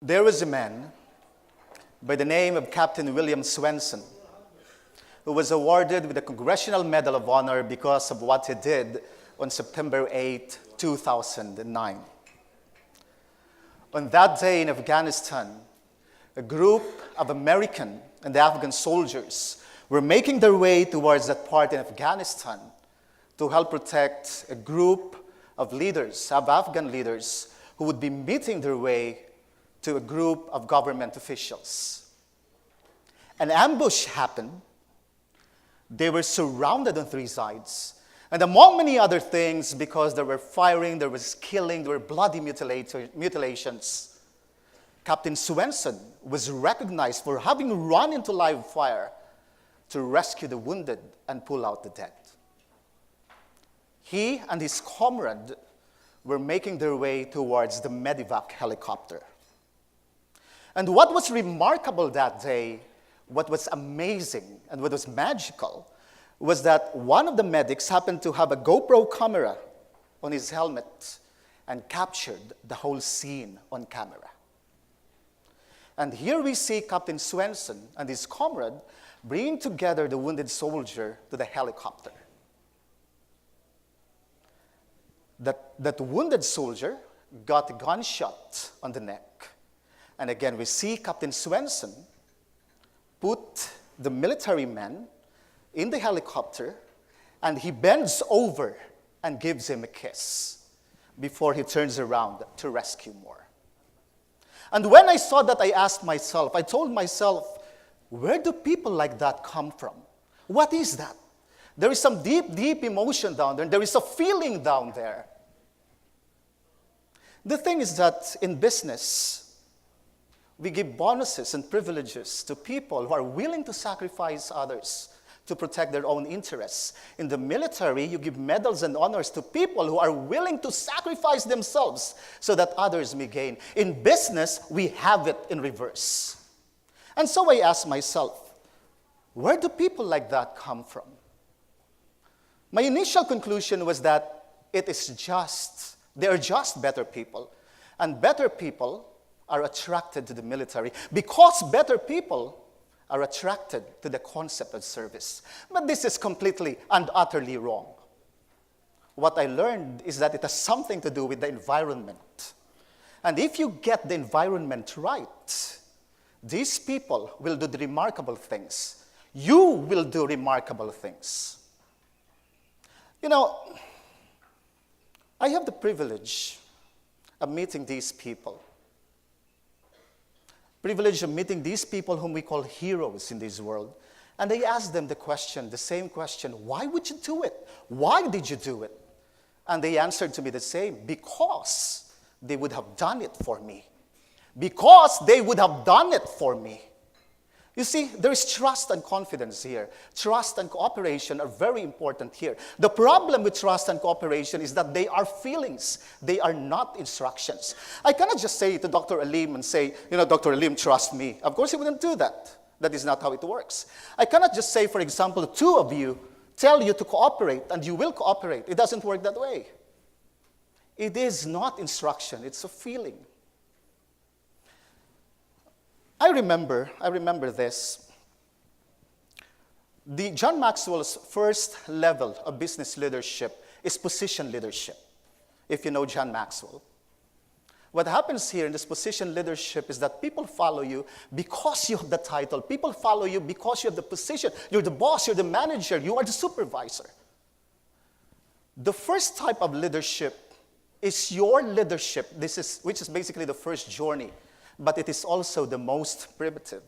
There was a man by the name of Captain William Swenson who was awarded with the Congressional Medal of Honor because of what he did on September 8, 2009. On that day in Afghanistan, a group of American and Afghan soldiers were making their way towards that part in Afghanistan to help protect a group of leaders, of Afghan leaders, who would be meeting their way to a group of government officials. An ambush happened. They were surrounded on three sides. And among many other things, because there were firing, there was killing, there were bloody mutilations, Captain Swenson was recognized for having run into live fire to rescue the wounded and pull out the dead. He and his comrade were making their way towards the medevac helicopter. And what was remarkable that day, what was amazing and what was magical, was that one of the medics happened to have a GoPro camera on his helmet and captured the whole scene on camera. And here we see Captain Swenson and his comrade bringing together the wounded soldier to the helicopter. That wounded soldier got a gunshot on the neck. And again, we see Captain Swenson put the military man in the helicopter, and he bends over and gives him a kiss before he turns around to rescue more. And when I saw that, I asked myself, I told myself, where do people like that come from? What is that? There is some deep, deep emotion down there, and there is a feeling down there. The thing is that in business, we give bonuses and privileges to people who are willing to sacrifice others to protect their own interests. In the military, you give medals and honors to people who are willing to sacrifice themselves so that others may gain. In business, we have it in reverse. And so I asked myself, where do people like that come from? My initial conclusion was that they are just better people. And better people are attracted to the military because better people are attracted to the concept of service. But this is completely and utterly wrong. What I learned is that it has something to do with the environment. And if you get the environment right, these people will do the remarkable things. You will do remarkable things. You know, I have the privilege of meeting these people. Privilege of meeting these people whom we call heroes in this world. And I asked them the same question, why would you do it? Why did you do it? And they answered to me the same, because they would have done it for me. Because they would have done it for me. You see, there is trust and confidence here. Trust and cooperation are very important here. The problem with trust and cooperation is that they are feelings. They are not instructions. I cannot just say to Dr. Alim and say, Dr. Alim, trust me. Of course, he wouldn't do that. That is not how it works. I cannot just say, for example, two of you tell you to cooperate and you will cooperate. It doesn't work that way. It is not instruction. It's a feeling. I remember this. John Maxwell's first level of business leadership is position leadership, if you know John Maxwell. What happens here in this position leadership is that people follow you because you have the title. People follow you because you have the position. You're the boss, you're the manager, you are the supervisor. The first type of leadership is your leadership, which is basically the first journey. But it is also the most primitive.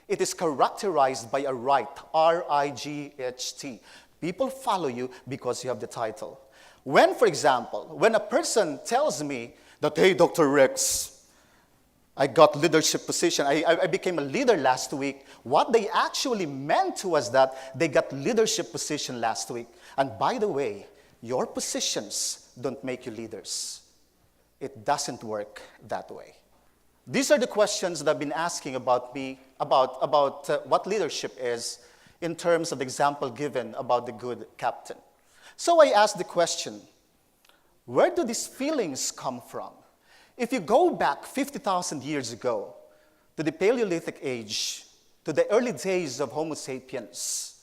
It is characterized by a right, R-I-G-H-T. People follow you because you have the title. When, for example, when a person tells me that, hey, Dr. Rex, I got leadership position, I became a leader last week, what they actually meant was that they got leadership position last week. And by the way, your positions don't make you leaders. It doesn't work that way. These are the questions that I've been asking about me, about what leadership is in terms of the example given about the good captain. So I asked the question, where do these feelings come from? If you go back 50,000 years ago to the Paleolithic age, to the early days of Homo sapiens,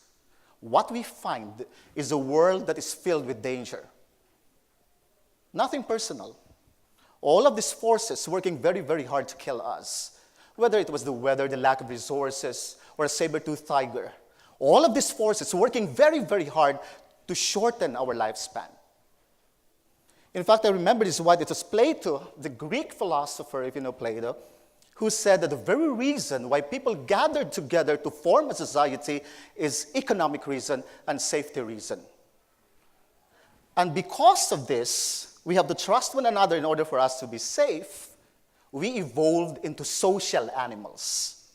what we find is a world that is filled with danger. Nothing personal. All of these forces working very, very hard to kill us, whether it was the weather, the lack of resources, or a saber-toothed tiger. All of these forces working very, very hard to shorten our lifespan. In fact, I remember this word. It was Plato, the Greek philosopher, if you know Plato, who said that the very reason why people gathered together to form a society is economic reason and safety reason. And because of this, we have to trust one another in order for us to be safe. We evolved into social animals.